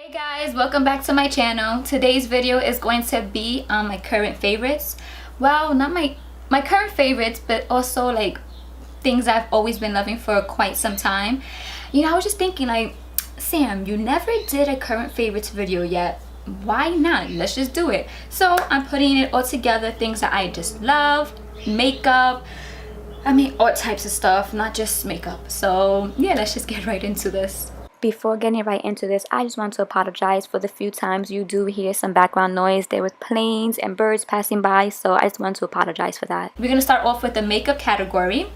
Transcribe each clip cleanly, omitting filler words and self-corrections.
Hey guys, welcome back to my channel. Today's video is going to be on my current favorites. Well, not my current favorites, but also like things I've always been loving for quite some time. You know, I was just thinking like, Sam, you never did a current favorites video yet. Why not? Let's just do it. So I'm putting it all together, things that I just love, makeup, I mean all types of stuff, not just makeup. So yeah, let's just get right into this. Before getting right into this, I just want to apologize for the few times you do hear some background noise. There was planes and birds passing by, so I just want to apologize for that. We're gonna start off with the makeup category.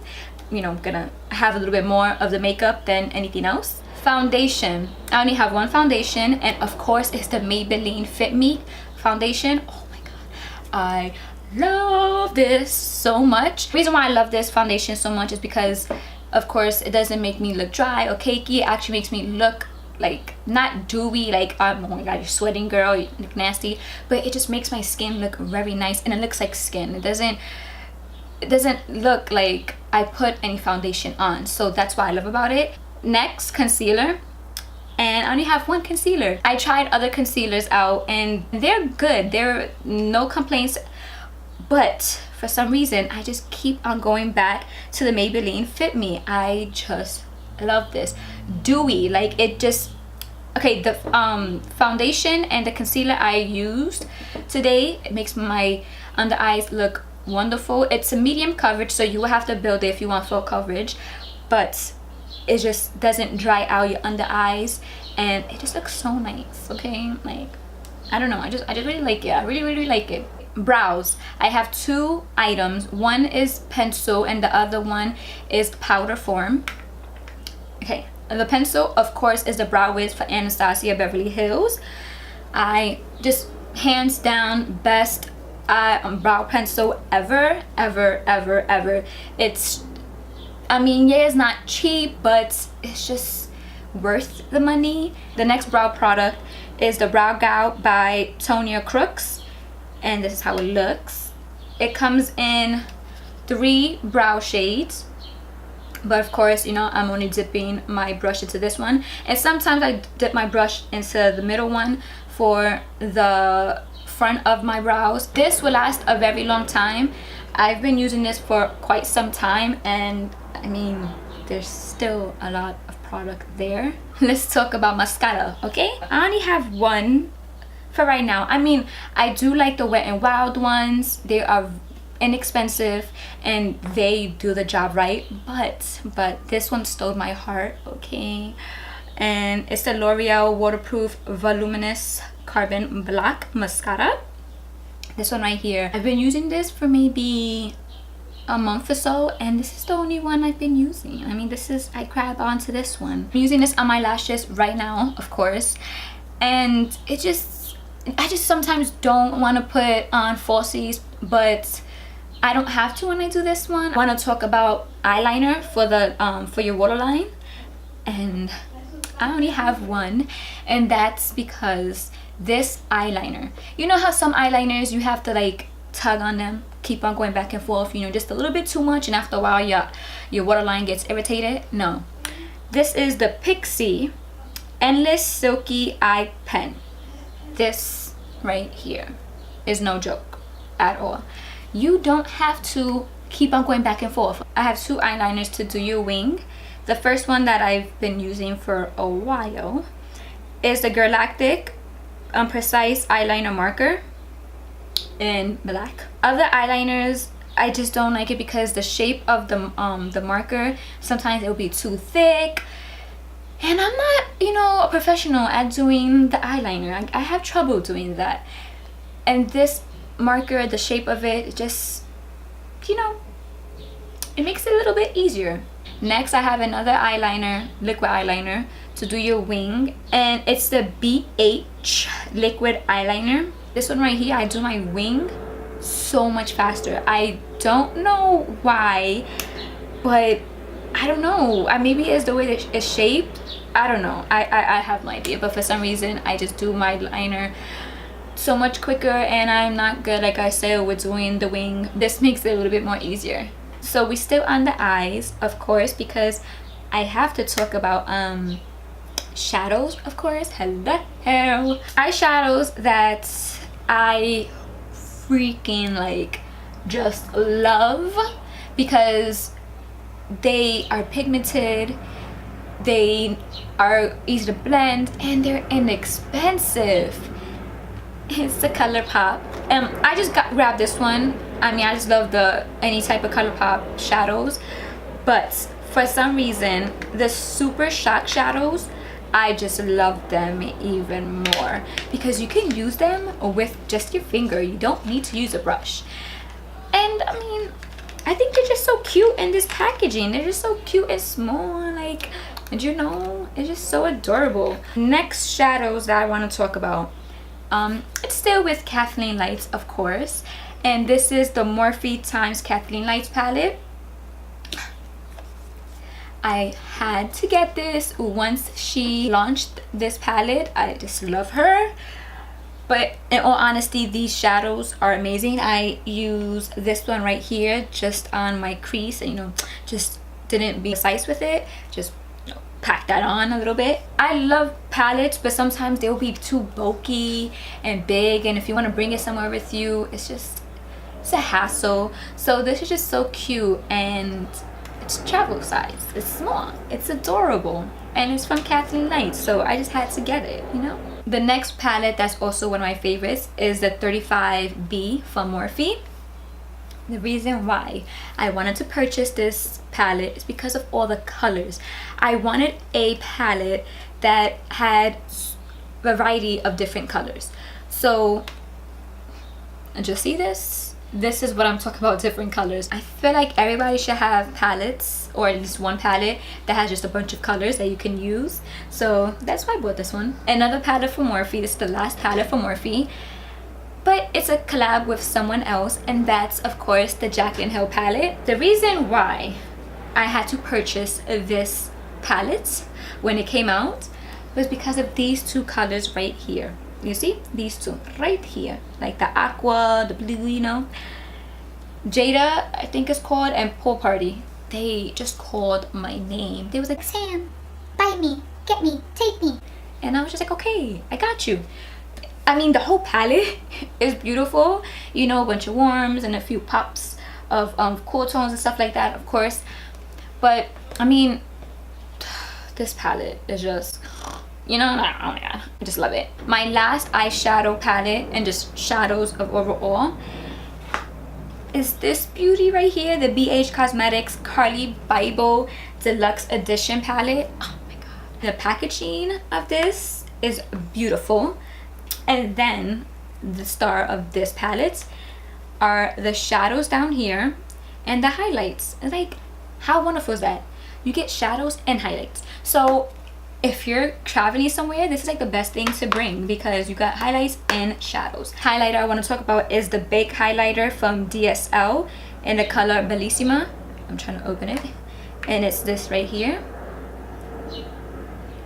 You know, I'm gonna have a little bit more of the makeup than anything else. Foundation. I only have one foundation, and of course it's the Maybelline Fit Me Foundation. Oh my god, I love this so much. The reason why I love this foundation so much is because of course it doesn't make me look dry or cakey. It actually makes me look like not dewy, like oh my god you're sweating girl, you look nasty, but it just makes my skin look very nice, and it looks like skin. It doesn't look like I put any foundation on, so that's what I love about it. Next, concealer. And I only have one concealer. I tried other concealers out and they're good, there are no complaints, but for some reason I just keep on going back to the Maybelline Fit Me. I just love this. Dewy, like it just okay. The foundation and the concealer I used today, it makes my under eyes look wonderful. It's a medium coverage, so you will have to build it if you want full coverage, but it just doesn't dry out your under eyes, and it just looks so nice. Okay, like I don't know, I just really like it. I really like it. Brows. I have two items. One is pencil and the other one is powder form. Okay, the pencil of course is the Brow Wiz for Anastasia Beverly Hills. I just hands down best brow pencil ever. It's, I mean, yeah, it's not cheap, but it's just worth the money. The next brow product is the Brow Gel by Tonia Crooks, and this is how it looks. It comes in 3 brow shades, but of course, you know, I'm only dipping my brush into this one, and sometimes I dip my brush into the middle one for the front of my brows. This will last a very long time. I've been using this for quite some time, and I mean, there's still a lot of product there. Let's talk about mascara, okay? I only have one for right now. I mean, I do like the Wet n Wild ones. They are inexpensive and they do the job right, but this one stole my heart, okay? And it's the L'Oreal Waterproof Voluminous Carbon Black Mascara. This one right here. I've been using this for maybe a month or so, and this is the only one I've been using. I mean, this is, I grab onto this one. I'm using this on my lashes right now, of course, and I just sometimes don't want to put on falsies, but I don't have to when I do this one. I want to talk about eyeliner for the for your waterline, and I only have one, and that's because this eyeliner, you know how some eyeliners you have to like tug on them, keep on going back and forth, you know, just a little bit too much, and after a while your waterline gets irritated? No, this is the Pixie Endless Silky Eye Pen. This right here is no joke at all. You don't have to keep on going back and forth. I have 2 eyeliners to do your wing. The first one that I've been using for a while is the Galactic Precise Eyeliner Marker in black. Other eyeliners, I just don't like it because the shape of the marker, sometimes it will be too thick, and I'm not, you know, a professional at doing the eyeliner. I have trouble doing that, and this marker, the shape of it, just, you know, it makes it a little bit easier. Next, I have another eyeliner, liquid eyeliner to do your wing, and it's the BH liquid eyeliner. This one right here, I do my wing so much faster. I don't know why, but I don't know. Maybe it's the way that it's shaped. I don't know. I have no idea, but for some reason I just do my liner so much quicker, and I'm not good, like I said, with doing the wing. This makes it a little bit more easier. So we still on the eyes, of course, because I have to talk about shadows, of course. Hello. Eyeshadows that I freaking like just love because they are pigmented, they are easy to blend, and they're inexpensive. It's the ColourPop. I just grabbed this one. I mean, I just love any type of ColourPop shadows, but for some reason the Super Shock shadows, I just love them even more because you can use them with just your finger. You don't need to use a brush. And I mean, I think they're just so cute in this packaging. They're just so cute and small, like, and you know, it's just so adorable. Next shadows that I want to talk about, it's still with Kathleen Lights, of course, and this is the Morphe times Kathleen Lights palette. I had to get this once she launched this palette. I just love her. But in all honesty, these shadows are amazing. I use this one right here just on my crease, and you know, just didn't be precise with it. Just, you know, pack that on a little bit. I love palettes, but sometimes they'll be too bulky and big, and if you want to bring it somewhere with you, it's a hassle. So this is just so cute, and it's travel size, it's small, it's adorable, and it's from Kathleen Lights, so I just had to get it, you know. The next palette that's also one of my favorites is the 35B from Morphe. The reason why I wanted to purchase this palette is because of all the colors. I wanted a palette that had a variety of different colors. So just see this. This is what I'm talking about, different colors. I feel like everybody should have palettes, or at least one palette that has just a bunch of colors that you can use. So that's why I bought this one. Another palette from Morphe. This is the last palette from Morphe, but it's a collab with someone else, and that's of course the Jaclyn Hill palette. The reason why I had to purchase this palette when it came out was because of these two colors right here. You see these two right here, like the aqua, the blue, you know. Jada, I think it's called, and Pool Party, they just called my name. They was like, Sam, buy me, get me, take me. And I was just like, okay, I got you. I mean, the whole palette is beautiful, you know, a bunch of warms and a few pops of cool tones and stuff like that, of course. But I mean, this palette is just, you know, oh my god, I just love it. My last eyeshadow palette, and just shadows of overall, is this beauty right here, the BH Cosmetics Carly Bible Deluxe Edition palette. Oh my god, the packaging of this is beautiful. And then the star of this palette are the shadows down here and the highlights. Like, how wonderful is that? You get shadows and highlights. So if you're traveling somewhere, this is like the best thing to bring because you got highlights and shadows. Highlighter I want to talk about is the Bake Highlighter from DSL in the color Bellissima. I'm trying to open it, and it's this right here.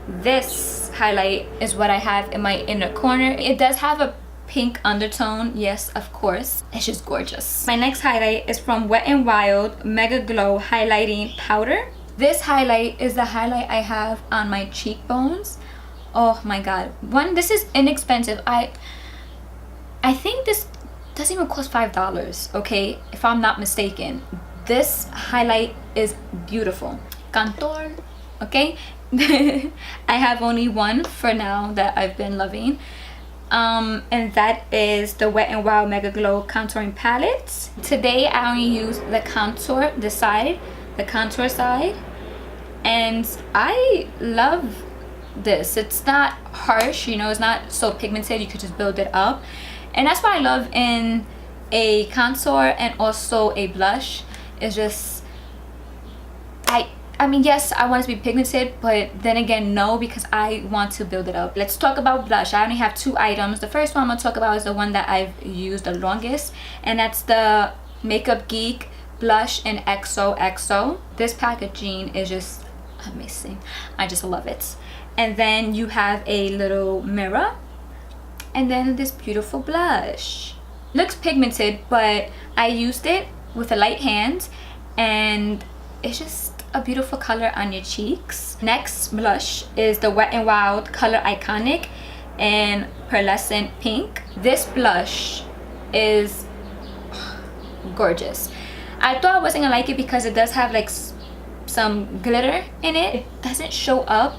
This highlight is what I have in my inner corner. It does have a pink undertone, yes, of course. It's just gorgeous. My next highlight is from Wet n Wild Mega Glow Highlighting Powder. This highlight is the highlight I have on my cheekbones. Oh my god. One, this is inexpensive. I think this doesn't even cost $5, okay, if I'm not mistaken. This highlight is beautiful. Contour, okay. I have only one for now that I've been loving, and that is the Wet n Wild Mega Glow Contouring Palette. Today I only use the contour, the contour side, and I love this. It's not harsh, you know, it's not so pigmented, you could just build it up, and that's what I love in a contour and also a blush. It's just, I mean, yes, I want it to be pigmented, but then again, no, because I want to build it up. Let's talk about blush. I only have two items. The first one I'm going to talk about is the one that I've used the longest, and that's the Makeup Geek Blush in XOXO. This packaging is just amazing. I just love it. And then you have a little mirror, and then this beautiful blush. Looks pigmented, but I used it with a light hand, and it's just a beautiful color on your cheeks. Next blush is the Wet n Wild Color Iconic in Pearlescent Pink. This blush is gorgeous. I thought I wasn't gonna like it because it does have like some glitter in it. It doesn't show up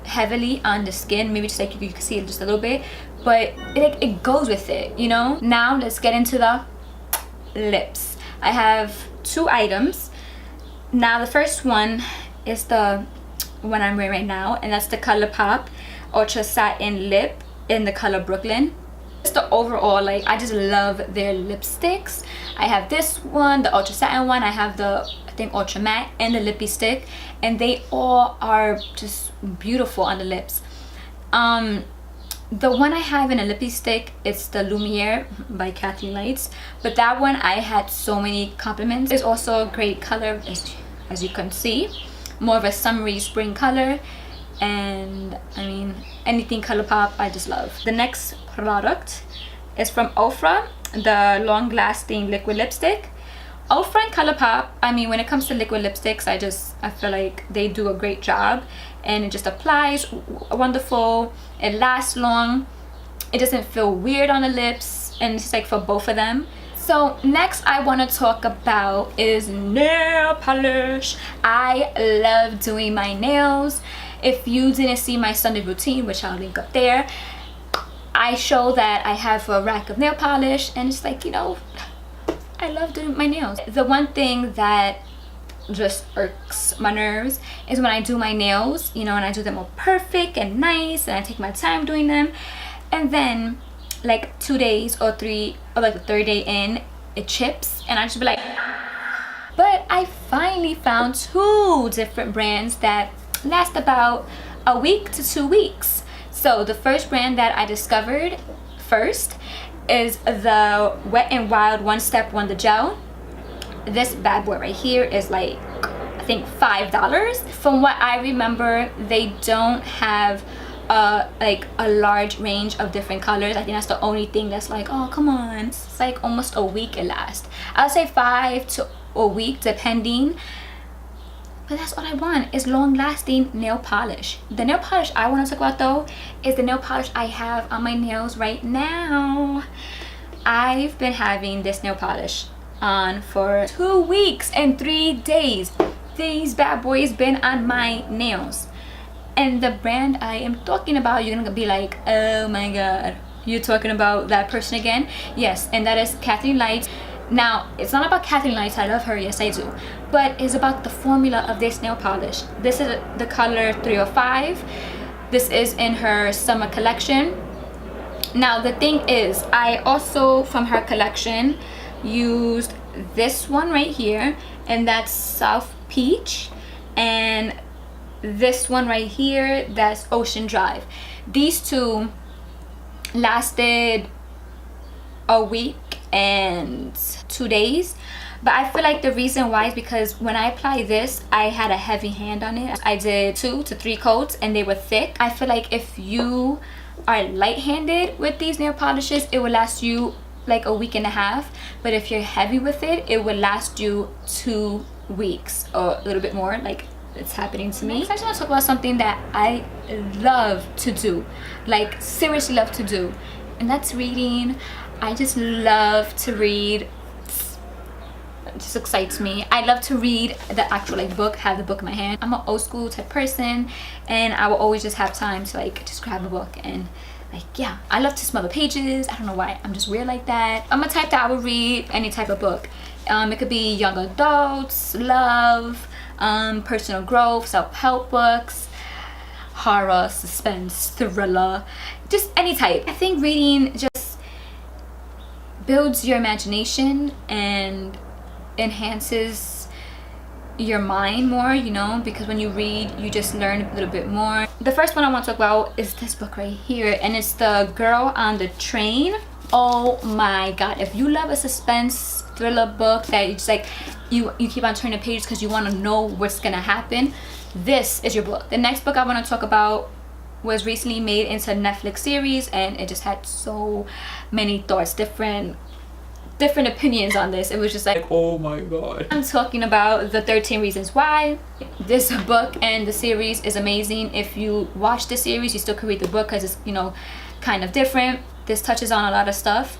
heavily on the skin, maybe just like you can see it just a little bit, but it goes with it, you know. Now let's get into the lips. I have 2 items. Now the first one is the one I'm wearing right now, and that's the ColourPop Ultra Satin Lip in the color Brooklyn. Just the overall, like, I just love their lipsticks. I have this one, the Ultra Satin one. I have the, I think, Ultra Matte and the Lippy Stick, and they all are just beautiful on the lips. The one I have in a lippy stick, it's the Lumiere by Kathleen, but that one I had so many compliments. It's also a great color, as you can see, more of a summery spring color, and I mean, anything ColourPop I just love. The next product is from Ofra, the long lasting liquid lipstick. Ofra and ColourPop, I mean, when it comes to liquid lipsticks, I feel like they do a great job, and it just applies wonderful. It lasts long. It doesn't feel weird on the lips, and it's like for both of them. So next I want to talk about is nail polish. I love doing my nails. If you didn't see my Sunday routine, which I'll link up there, I show that I have a rack of nail polish, and it's like, you know, I love doing my nails. The one thing that just irks my nerves is when I do my nails, you know, and I do them all perfect and nice, and I take my time doing them, and then like 2 days or 3 or like the 3rd day in, it chips, and I just be like. But I finally found 2 different brands that last about a week to 2 weeks. So the first brand that I discovered first is the Wet n Wild One Step Wonder Gel. This bad boy right here is like, I think $5. From what I remember, they don't have like a large range of different colors. I think that's the only thing that's like, oh come on. It's like almost a week it lasts. I'll say 5 to a week depending. But that's all I want, is long lasting nail polish. The nail polish I want to talk about though is the nail polish I have on my nails right now. I've been having this nail polish on for 2 weeks and 3 days. These bad boys been on my nails. And the brand I am talking about, you're gonna be like, oh my god, you're talking about that person again? Yes, and that is Kathleen. Now, it's not about Kathleen, I love her, yes I do, but it's about the formula of this nail polish. This is the color 305. This is in her summer collection. Now the thing is, I also from her collection used this one right here, and that's South Peach, and this one right here, that's Ocean Drive. These 2 lasted a week and 2 days, but I feel like the reason why is because when I apply this, I had a heavy hand on it. I did 2 to 3 coats and they were thick. I feel like if you are light-handed with these nail polishes, it will last you like a week and a half, but if you're heavy with it, it will last you 2 weeks or a little bit more, like it's happening to me. I just want to talk about something that I love to do, like seriously love to do, and that's reading. I just love to read. It just excites me. I love to read the actual like book, have the book in my hand. I'm an old school type person, and I will always just have time to like just grab a book and like, yeah, I love to smell the pages. I don't know why, I'm just weird like that. I'm a type that I would read any type of book. It could be young adults, love, personal growth, self-help books, horror, suspense, thriller, just any type. I think reading just builds your imagination and enhances your mind more, you know, because when you read, you just learn a little bit more. The first one I want to talk about is this book right here, and it's The Girl on the Train. Oh my god, if you love a suspense thriller book that you just like, you keep on turning pages because you want to know what's gonna happen, this is your book. The next book I want to talk about was recently made into a Netflix series, and it just had so many thoughts, different different opinions on this. It was just like, oh my god. I'm talking about the 13 Reasons Why. This book and the series is amazing. If you watch the series, you still can read the book because it's, you know, kind of different. This touches on a lot of stuff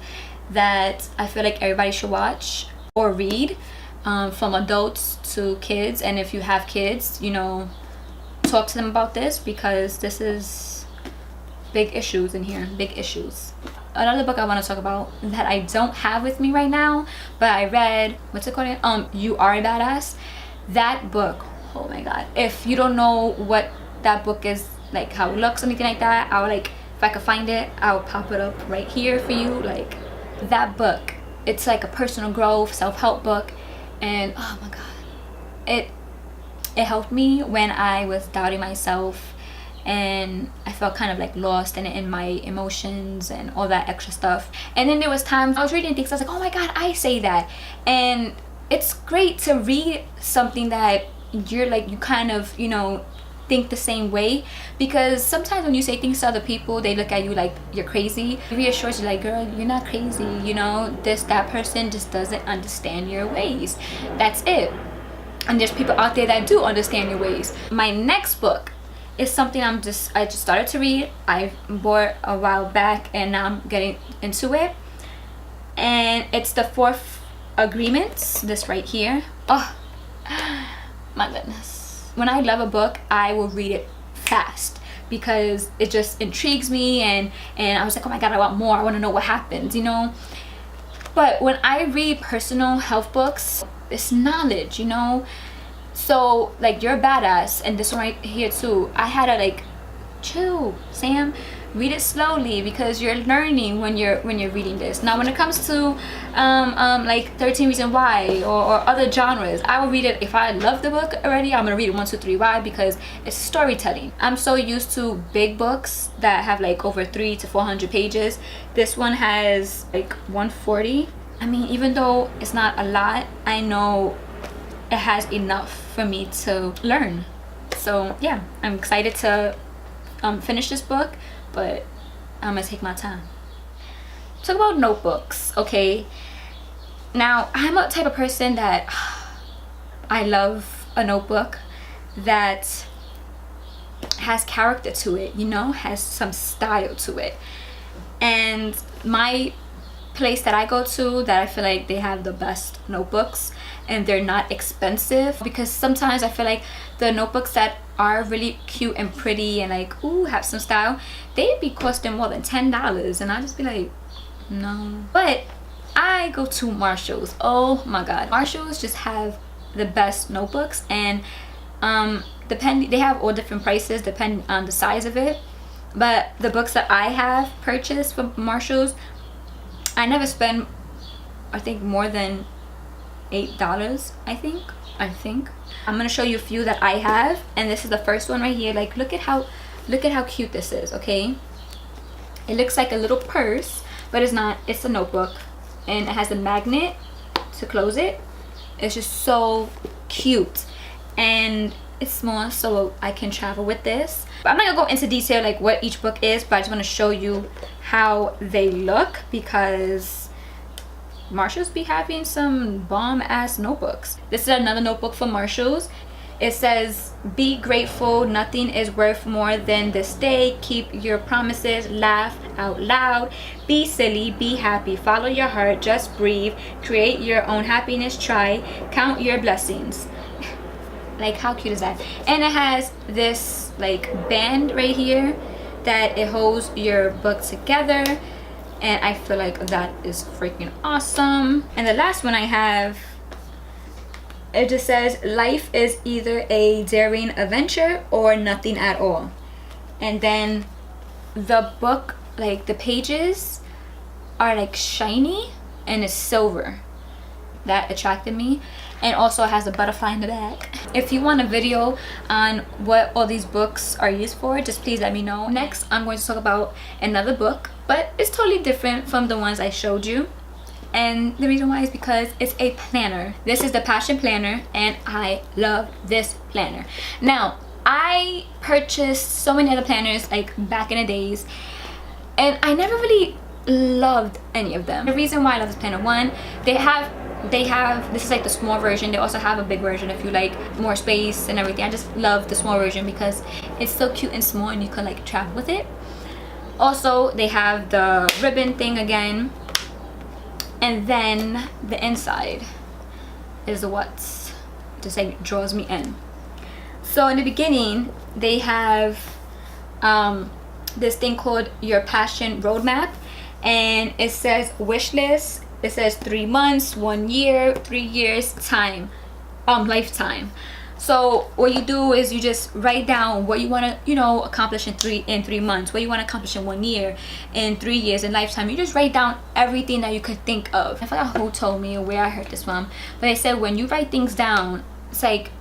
that I feel like everybody should watch or read, from adults to kids. And if you have kids, you know, talk to them about this, because this is big issues in here, big issues. Another book I want to talk about that I don't have with me right now, but I read, what's it called? You Are a Badass. That book, oh my god. If you don't know what that book is, like how it looks, anything like that, I'll like, if I could find it, I'll pop it up right here for you. Like, that book, it's like a personal growth, self-help book, and oh my god, it helped me when I was doubting myself and I felt kind of like lost in my emotions and all that extra stuff. And then there was times I was reading things, I was like, oh my god, I say that. And it's great to read something that you're like, you kind of, you know, think the same way, because sometimes when you say things to other people, they look at you like you're crazy. It reassures you like, girl, you're not crazy, you know, that person just doesn't understand your ways. That's it. And there's people out there that do understand your ways. My next book is something I just started to read. I bought a while back and now I'm getting into it, and it's The Fourth Agreements, this right here. Oh my goodness, when I love a book, I will read it fast because it just intrigues me, and I was like, oh my god, I want more, I want to know what happens, you know. But when I read personal health books, it's knowledge, you know. So like, You're a Badass, and this one right here too, I had to like, chill, Sam, read it slowly, because you're learning when you're reading this. Now when it comes to like 13 Reasons Why or other genres, I will read it. If I love the book already, I'm gonna read it 1, 2, 3. Why? Because it's storytelling. I'm so used to big books that have like over 300 to 400 pages. This one has like 140. I mean, even though it's not a lot, I know it has enough for me to learn. So yeah, I'm excited to finish this book, but I'm gonna take my time. Talk about notebooks, okay? Now, I'm a type of person that I love a notebook that has character to it, you know, has some style to it. And my place that I go to, that I feel like they have the best notebooks, and they're not expensive, because sometimes I feel like the notebooks that are really cute and pretty and like, ooh, have some style, they'd be costing more than $10, and I'd just be like, no. But I go to Marshall's. Oh my god, Marshall's just have the best notebooks, and they have all different prices depending on the size of it. But the books that I have purchased from Marshall's, I never spend, I think, more than $8, I think. I'm gonna show you a few that I have, and this is the first one right here. Like, look at how cute this is, okay? It looks like a little purse, but it's not. It's a notebook, and it has a magnet to close it. It's just so cute, and it's small, so I can travel with this. But I'm not gonna go into detail like what each book is, but I just want to show you how they look, because Marshall's be having some bomb ass notebooks. This is another notebook from Marshall's. It says, be grateful, nothing is worth more than this day, keep your promises, laugh out loud, be silly, be happy, follow your heart, just breathe, create your own happiness, try, count your blessings. Like, how cute is that? And it has this like band right here that it holds your book together, and I feel like that is freaking awesome. And the last one I have, it just says, life is either a daring adventure or nothing at all. And then the book, like the pages are like shiny and it's silver. That attracted me. And also it has a butterfly in the back. If you want a video on what all these books are used for, just please let me know. Next, I'm going to talk about another book, but it's totally different from the ones I showed you. And the reason why is because it's a planner. This is the Passion Planner, and I love this planner. Now, I purchased so many other planners like back in the days, and I never really loved any of them. The reason why I love this planner, one, they have this is like the small version. They also have a big version if you like more space and everything. I just love the small version because it's so cute and small and you can like travel with it. Also, they have the ribbon thing again, and then the inside is what just like draws me in. So in the beginning they have this thing called your passion roadmap, and it says wish list. It says 3 months, 1 year, 3 years, time, lifetime. So what you do is you just write down what you want to, you know, accomplish in 3 months, what you want to accomplish in 1 year, in 3 years, in lifetime. You just write down everything that you could think of. I forgot who told me or where I heard this from, but they said when you write things down, it's like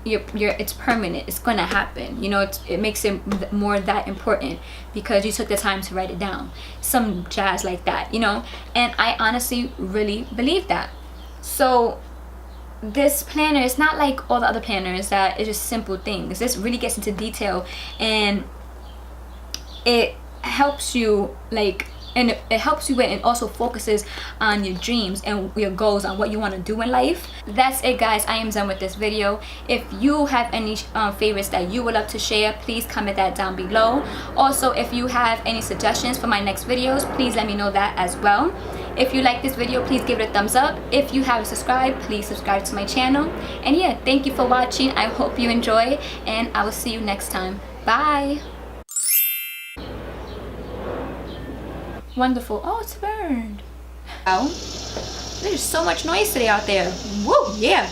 it's permanent. It's gonna happen. You know, it makes it more that important because you took the time to write it down. Some jazz like that, you know. And I honestly really believe that. So this planner is not like all the other planners that it's just simple things. This really gets into detail, and it helps you like, and it helps you with, and also focuses on your dreams and your goals, on what you want to do in life. That's it, guys. I am done with this video. If you have any favorites that you would love to share, please comment that down below. Also, if you have any suggestions for my next videos, please let me know that as well. If you like this video, please give it a thumbs up. If you haven't subscribed, please subscribe to my channel. And yeah, thank you for watching. I hope you enjoy, and I will see you next time. Bye. Wonderful. Oh, it's burned. Oh, there's so much noise today out there. Woo, yeah.